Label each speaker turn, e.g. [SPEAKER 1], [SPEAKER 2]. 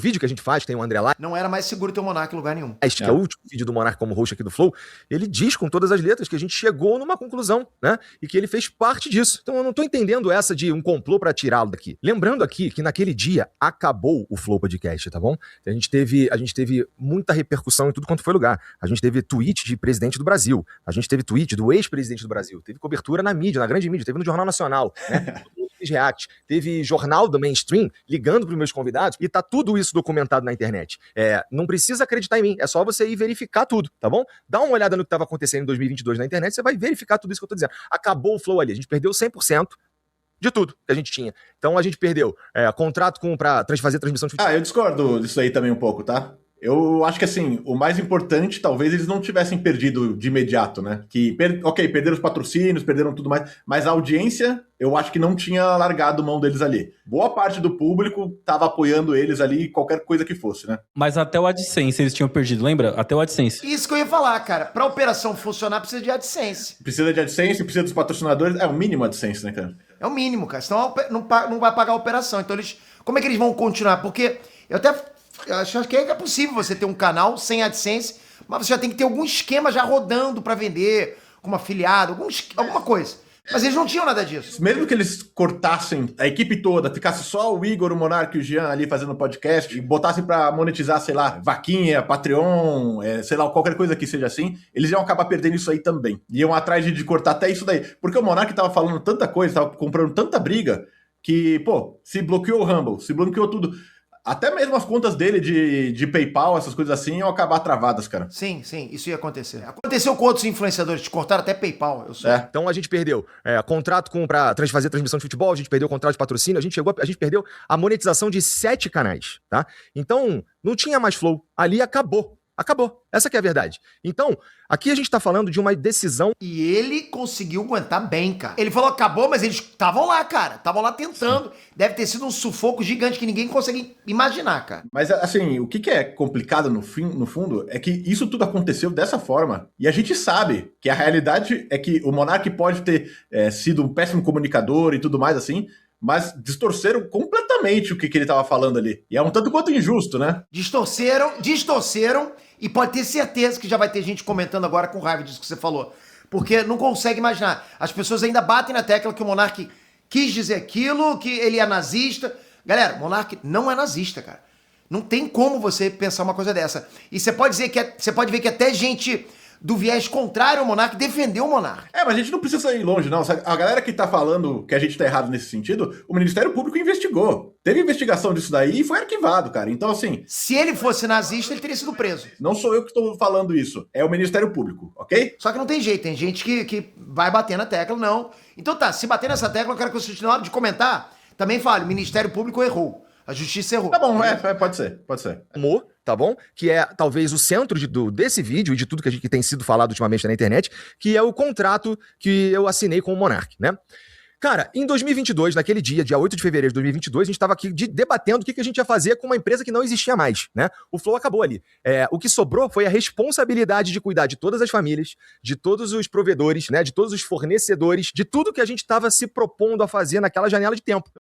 [SPEAKER 1] vídeo que a gente faz, tem o André lá,
[SPEAKER 2] Não era mais seguro ter o Monark em lugar nenhum.
[SPEAKER 1] que é o último vídeo do Monark como host aqui do Flow, ele diz com todas as letras que a gente chegou numa conclusão, né? E que ele fez parte disso. Então eu não tô entendendo essa de um complô pra tirá-lo daqui. Lembrando aqui que naquele dia acabou o Flow Podcast, tá bom? A gente teve muita repercussão em tudo quanto foi lugar. A gente teve tweet de presidente do Brasil, a gente teve tweet do ex-presidente do Brasil, teve cobertura na mídia, na grande mídia, teve no Jornal Nacional, né? React, teve jornal do mainstream ligando para os meus convidados e tá tudo isso documentado na internet. Não precisa acreditar em mim, é só você ir verificar tudo, tá bom? Dá uma olhada no que estava acontecendo em 2022 na internet, você vai verificar tudo isso que eu tô dizendo. Acabou o Flow ali, a gente perdeu 100% de tudo que a gente tinha. Então a gente perdeu contrato para fazer transmissão de futebol.
[SPEAKER 3] Eu discordo disso aí também um pouco, tá? Eu acho que, assim, o mais importante, talvez eles não tivessem perdido de imediato, né? Perderam os patrocínios, perderam tudo mais, mas a audiência, eu acho que não tinha largado mão deles ali. Boa parte do público tava apoiando eles ali, qualquer coisa que fosse, né?
[SPEAKER 4] Mas até o AdSense eles tinham perdido, lembra? Até o AdSense.
[SPEAKER 2] Isso que eu ia falar, cara. Pra operação funcionar, precisa de AdSense.
[SPEAKER 3] Precisa de AdSense, precisa dos patrocinadores, é o mínimo AdSense, né, cara?
[SPEAKER 2] É o mínimo, cara. Senão não vai pagar a operação. Então como é que eles vão continuar? Porque eu acho que é possível você ter um canal sem AdSense, mas você já tem que ter algum esquema já rodando pra vender, como afiliado, alguma coisa. Mas eles não tinham nada disso.
[SPEAKER 3] Mesmo que eles cortassem a equipe toda, ficasse só o Igor, o Monark e o Jean ali fazendo podcast, e botassem pra monetizar, sei lá, vaquinha, Patreon, sei lá, qualquer coisa que seja assim, eles iam acabar perdendo isso aí também. Iam atrás de cortar até isso daí. Porque o Monark tava falando tanta coisa, tava comprando tanta briga, que, se bloqueou o Rumble, se bloqueou tudo. Até mesmo as contas dele de PayPal, essas coisas assim, iam acabar travadas, cara.
[SPEAKER 2] Sim, isso ia acontecer. Aconteceu com outros influenciadores, te cortaram até PayPal, eu sei.
[SPEAKER 1] Então a gente perdeu contrato para fazer transmissão de futebol, a gente perdeu o contrato de patrocínio, a gente perdeu a monetização de 7 canais, tá? Então não tinha mais Flow, ali acabou. Acabou. Essa que é a verdade. Então, aqui a gente tá falando de uma decisão...
[SPEAKER 2] E ele conseguiu aguentar bem, cara. Ele falou acabou, mas eles estavam lá, cara. Estavam lá tentando. Sim. Deve ter sido um sufoco gigante que ninguém consegue imaginar, cara.
[SPEAKER 3] Mas, assim, o que é complicado no fundo é que isso tudo aconteceu dessa forma. E a gente sabe que a realidade é que o Monark pode ter sido um péssimo comunicador e tudo mais assim, mas distorceram completamente o que ele tava falando ali. E é um tanto quanto injusto, né?
[SPEAKER 2] Distorceram, e pode ter certeza que já vai ter gente comentando agora com raiva disso que você falou. Porque não consegue imaginar. As pessoas ainda batem na tecla que o Monark quis dizer aquilo, que ele é nazista. Galera, o Monark não é nazista, cara. Não tem como você pensar uma coisa dessa. E você pode ver que até gente do viés contrário ao Monark defendeu o Monark.
[SPEAKER 3] Mas a gente não precisa ir longe, não. A galera que tá falando que a gente tá errado nesse sentido, o Ministério Público investigou. Teve investigação disso daí e foi arquivado, cara. Então, assim...
[SPEAKER 2] Se ele fosse nazista, ele teria sido preso.
[SPEAKER 3] Não sou eu que estou falando isso. É o Ministério Público, ok?
[SPEAKER 2] Só que não tem jeito. Tem gente que vai bater na tecla, não. Então tá, se bater nessa tecla, eu quero que você, na hora de comentar, também fale, o Ministério Público errou. A Justiça errou.
[SPEAKER 3] Tá bom, pode ser.
[SPEAKER 1] Amor, tá bom? Que é talvez o centro desse vídeo e de tudo que tem sido falado ultimamente na internet, que é o contrato que eu assinei com o Monark, né? Cara, em 2022, naquele dia 8 de fevereiro de 2022, a gente estava aqui debatendo o que a gente ia fazer com uma empresa que não existia mais, né? O Flow acabou ali. O que sobrou foi a responsabilidade de cuidar de todas as famílias, de todos os provedores, né? De todos os fornecedores, de tudo que a gente estava se propondo a fazer naquela janela de tempo.